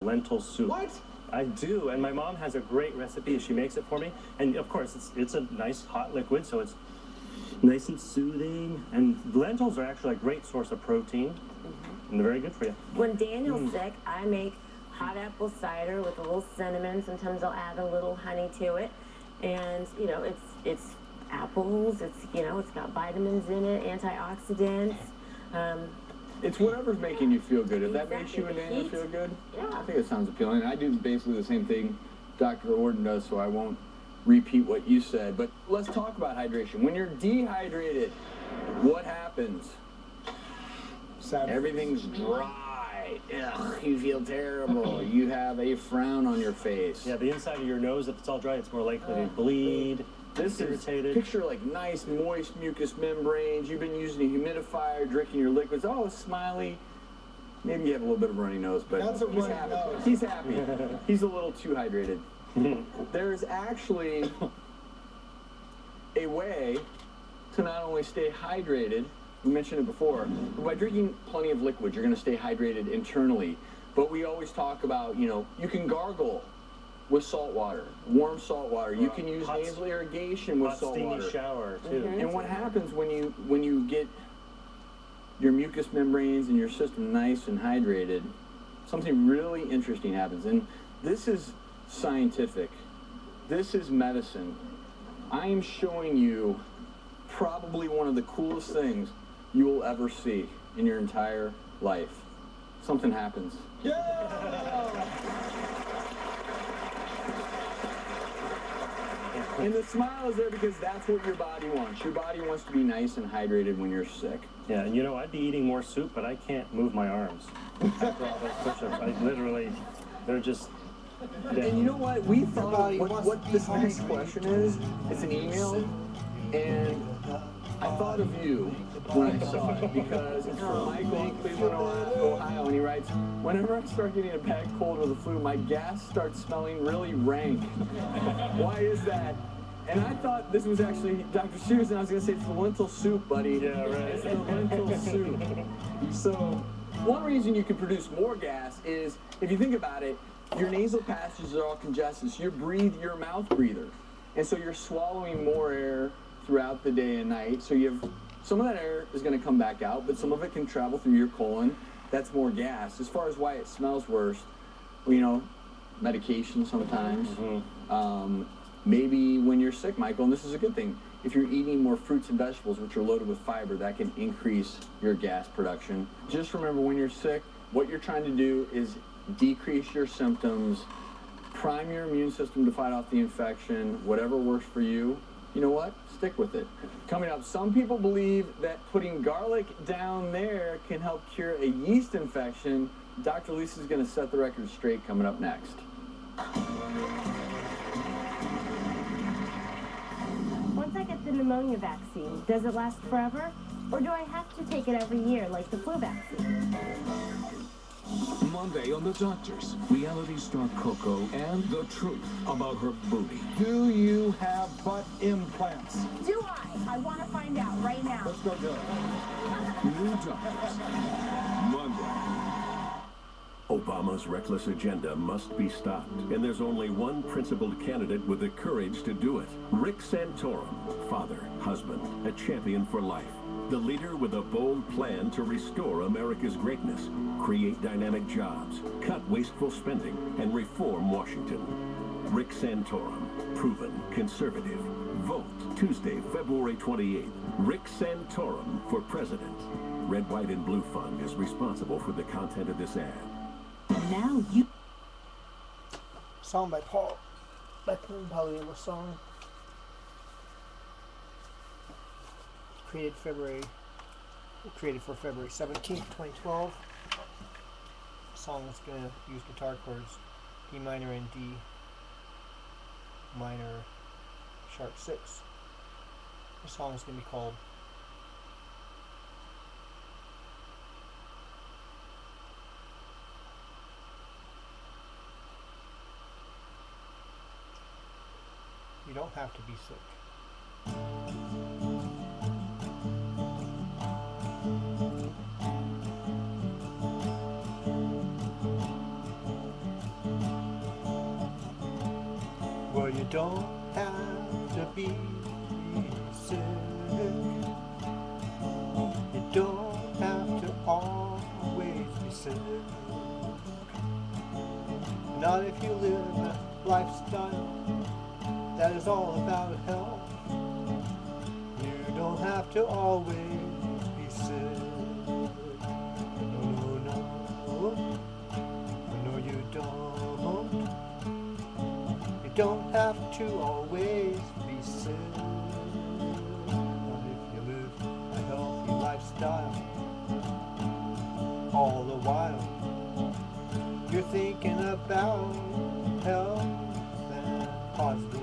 lentil soup. What? I do, and my mom has a great recipe. She makes it for me, and of course, it's a nice hot liquid, so it's nice and soothing. And lentils are actually a great source of protein, and they're very good for you. When Daniel's sick, I make hot apple cider with a little cinnamon. Sometimes I'll add a little honey to it, and you know, it's apples. It's it's got vitamins in it, antioxidants. It's whatever's making you feel good. If that makes you and Daniel feel good, yeah. I think it sounds appealing. I do basically the same thing Dr. Orden does, so I won't repeat what you said. But let's talk about hydration. When you're dehydrated, what happens? Everything's dry. Ugh, you feel terrible. You have a frown on your face. Yeah, the inside of your nose, if it's all dry, it's more likely to bleed. This irritated. is, picture like nice, moist mucous membranes. You've been using a humidifier, drinking your liquids. Oh, smiley. Maybe you have a little bit of runny nose, but he's happy. He's happy. He's a little too hydrated. There's actually a way to not only stay hydrated, we mentioned it before, but by drinking plenty of liquid, you're going to stay hydrated internally. But we always talk about, you can gargle with salt water, warm salt water. You can use nasal irrigation with salt water. Steamy shower too. And what happens when you get your mucous membranes and your system nice and hydrated? Something really interesting happens, and this is scientific. This is medicine. I am showing you probably one of the coolest things you will ever see in your entire life. Something happens. Yeah! And the smile is there because that's what your body wants. Your body wants to be nice and hydrated when you're sick. Yeah, and I'd be eating more soup, but I can't move my arms after all those push-ups. I literally, they're just... And you know what? We thought what this next question is. It's an email, and I thought of you when I saw it because it's from Michael in Cleveland, Ohio, and he writes, "Whenever I start getting a bad cold or the flu, my gas starts smelling really rank. Why is that?" And I thought this was actually Dr. Sears, and I was going to say it's the lentil soup, buddy. Yeah, right. It's the lentil soup. So one reason you can produce more gas is, if you think about it, your nasal passages are all congested, so you're a mouth breather. And so you're swallowing more air throughout the day and night. So you have, some of that air is going to come back out, but some of it can travel through your colon. That's more gas. As far as why it smells worse, medication sometimes. Maybe when you're sick, Michael, and this is a good thing, if you're eating more fruits and vegetables, which are loaded with fiber, that can increase your gas production. Just remember, when you're sick, what you're trying to do is decrease your symptoms, prime your immune system to fight off the infection, whatever works for you. You know what? Stick with it. Coming up, some people believe that putting garlic down there can help cure a yeast infection. Dr. Lisa's going to set the record straight coming up next. Once I get the pneumonia vaccine, does it last forever? Or do I have to take it every year like the flu vaccine? Monday on The Doctors, reality star Coco and the truth about her booty. Do you have butt implants? Do I? I want to find out right now. Let's go do it. New Doctors, Monday. Obama's reckless agenda must be stopped, and there's only one principled candidate with the courage to do it. Rick Santorum, father, husband, a champion for life. The leader with a bold plan to restore America's greatness, create dynamic jobs, cut wasteful spending, and reform Washington. Rick Santorum, proven conservative. Vote Tuesday, February 28th. Rick Santorum for president. Red, White, and Blue Fund is responsible for the content of this ad. Now you... Song by Paul Paulina song. Created for February 17th, 2012. The song is going to use guitar chords D minor and D minor sharp 6. The song is going to be called You Don't Have to Be Sick. Well, you don't have to be sick. You don't have to always be sick. Not if you live a lifestyle that is all about health. You don't have to always be sick. No, no, no. No, you don't. You don't have to always be sick. Not if you live a healthy lifestyle. All the while you're thinking about health and positive